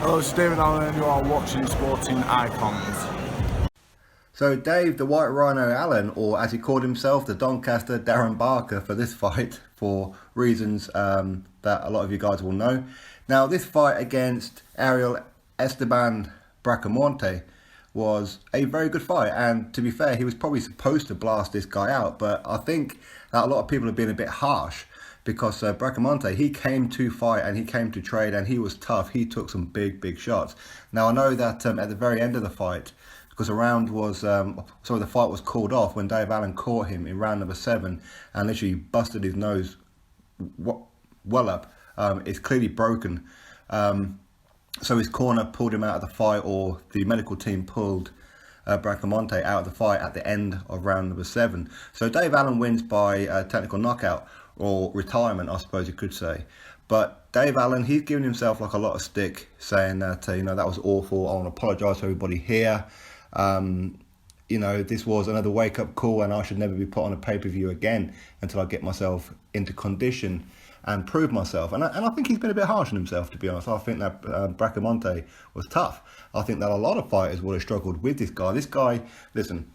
Hello, it's David Allen and you are watching Sporting Icons. So Dave, the White Rhino Allen, or as he called himself, the Doncaster Darren Barker for this fight, for reasons that a lot of you guys will know. Now, this fight against ARIEL Esteban Bracamonte was a very good fight, and to be fair, he was probably supposed to blast this guy out, but I think that a lot of people have been a bit harsh because Bracamonte, he came to fight and he came to trade and he was tough. He took some big shots. Now, I know that at the very end of the fight, because the fight was called off when Dave Allen caught him in round number 7 and literally busted his nose well up. It's clearly broken. So his corner pulled him out of the fight, or the medical team pulled Bracamonte out of the fight at the end of round number 7. So Dave Allen wins by technical knockout, or retirement, I suppose you could say. But Dave Allen, he's given himself like a lot of stick, saying that that was awful. I want to apologise to everybody here. This was another wake-up call, and I should never be put on a pay-per-view again until I get myself into condition and prove myself. And I think he's been a bit harsh on himself, to be honest. I think that Bracamonte was tough. I think that a lot of fighters would have struggled with this guy. This guy, listen,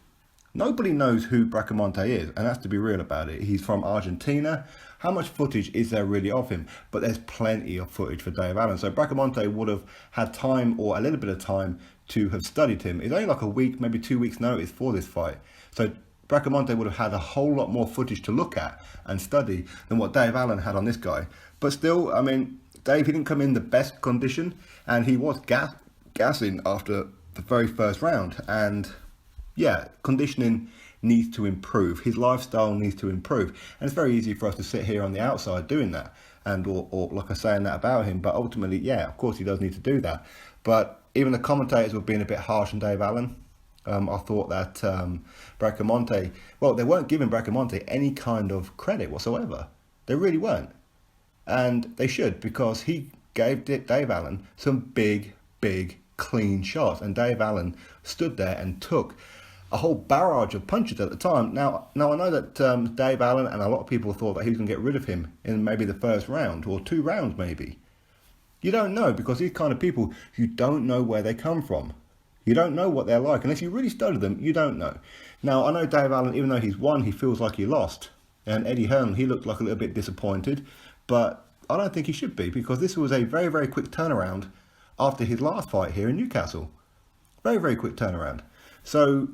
nobody knows who Bracamonte is, and that's to be real about it. He's from Argentina. How much footage is there really of him? But there's plenty of footage for Dave Allen. So Bracamonte would have had time, or a little bit of time, to have studied him. It's only like a week, maybe 2 weeks notice for this fight. So Bracamonte would have had a whole lot more footage to look at and study than what Dave Allen had on this guy. But still, I mean, Dave, he didn't come in the best condition, and he was gassing after the very first round. And yeah, conditioning needs to improve. His lifestyle needs to improve. And it's very easy for us to sit here on the outside doing that, and or like I'm saying that about him. But ultimately, yeah, of course he does need to do that. But even the commentators were being a bit harsh on Dave Allen. I thought that Bracamonte, well, they weren't giving Bracamonte any kind of credit whatsoever. They really weren't. And they should, because he gave Dave Allen some big, clean shots. And Dave Allen stood there and took a whole barrage of punches at the time. Now I know that Dave Allen and a lot of people thought that he was going to get rid of him in maybe the first round, or 2 rounds maybe. You don't know, because these kind of people, you don't know where they come from. You don't know what they're like. Unless you really study them, you don't know. Now, I know Dave Allen, even though he's won, he feels like he lost. And Eddie Hearn, he looked like a little bit disappointed. But I don't think he should be, because this was a very quick turnaround after his last fight here in Newcastle. Very quick turnaround. So,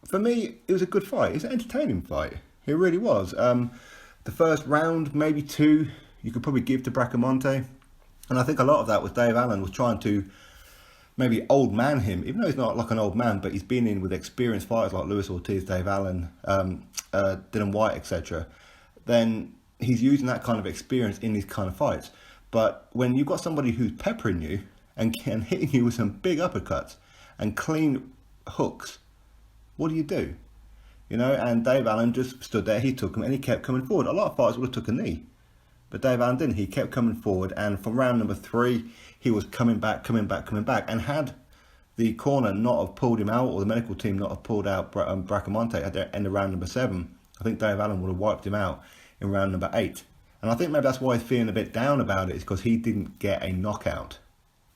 for me, it was a good fight. It's an entertaining fight. It really was. The first round, maybe 2, you could probably give to Bracamonte. And I think a lot of that was Dave Allen was trying to maybe old man him, even though he's not like an old man, but he's been in with experienced fighters like Luis Ortiz, Dave Allen, Dylan White, etc. Then he's using that kind of experience in these kind of fights. But when you've got somebody who's peppering you and hitting you with some big uppercuts and clean hooks, what do you do? And Dave Allen just stood there, he took him, and he kept coming forward. A lot of fighters would have took a knee, but Dave Allen didn't. He kept coming forward, and from round number 3, he was coming back. And had the corner not have pulled him out, or the medical team not have pulled out Bracamonte at the end of round number 7, I think Dave Allen would have wiped him out in round number 8. And I think maybe that's why he's feeling a bit down about it, is because he didn't get a knockout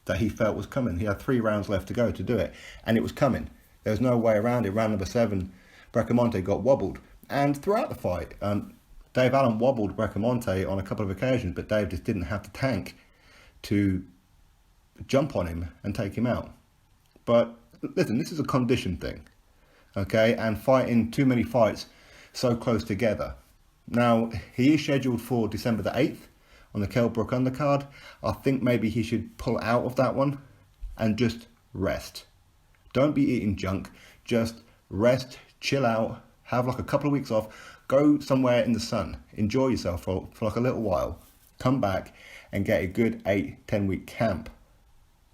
that he felt was coming. He had 3 rounds left to go to do it, and it was coming. There was no way around it. Round number 7, Bracamonte got wobbled. And throughout the fight, Dave Allen wobbled Bracamonte on a couple of occasions, but Dave just didn't have the tank to jump on him and take him out. But listen, this is a condition thing, okay? And fighting too many fights so close together. Now, he is scheduled for December the 8th on the Kell Brook undercard. I think maybe he should pull out of that one and just rest. Don't be eating junk. Just rest, chill out, have like a couple of weeks off. Go somewhere in the sun, enjoy yourself for like a little while, come back and get a good 8-10 week camp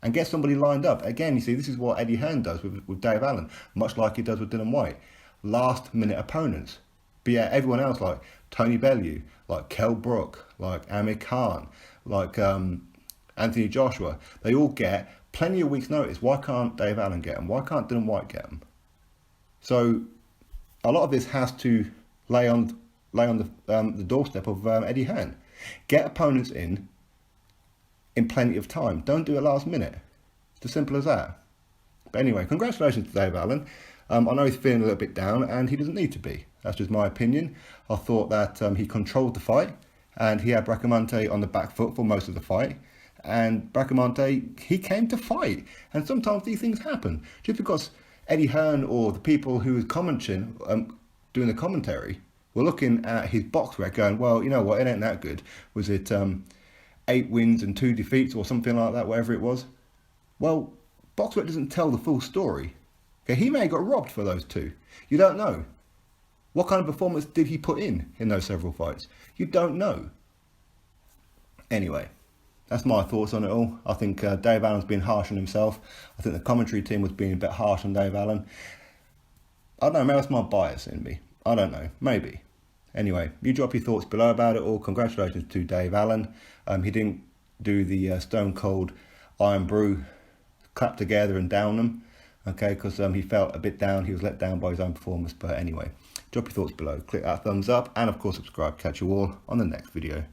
and get somebody lined up. Again, you see, this is what Eddie Hearn does with Dave Allen, much like he does with Dylan White. Last minute opponents. But yeah, everyone else like Tony Bellew, like Kell Brook, like Amir Khan, like Anthony Joshua, they all get plenty of weeks notice. Why can't Dave Allen get them? Why can't Dylan White get them? So a lot of this has to lay on the doorstep of Eddie Hearn. Get opponents in in plenty of time. Don't do it last minute. It's as simple as that. But anyway, congratulations to Dave Allen. I know he's feeling a little bit down, and he doesn't need to be. That's just my opinion. I thought that he controlled the fight, and he had Bracamonte on the back foot for most of the fight. And Bracamonte, he came to fight. And sometimes these things happen. Just because Eddie Hearn or the people who was commenting, doing the commentary, were looking at his box record going, well, you know what, it ain't that good. Was it 8 wins and 2 defeats or something like that, whatever it was? Well, box record doesn't tell the full story. Okay, he may have got robbed for those 2. You don't know. What kind of performance did he put in those several fights? You don't know. Anyway, that's my thoughts on it all. I think Dave Allen's been harsh on himself. I think the commentary team was being a bit harsh on Dave Allen. I don't know, maybe that's my bias in me. I don't know, maybe. Anyway, you drop your thoughts below about it all. Congratulations to Dave Allen. He didn't do the Stone Cold Iron Brew clap together and down them. Okay, because he felt a bit down. He was let down by his own performance. But anyway, drop your thoughts below. Click that thumbs up and, of course, subscribe. Catch you all on the next video.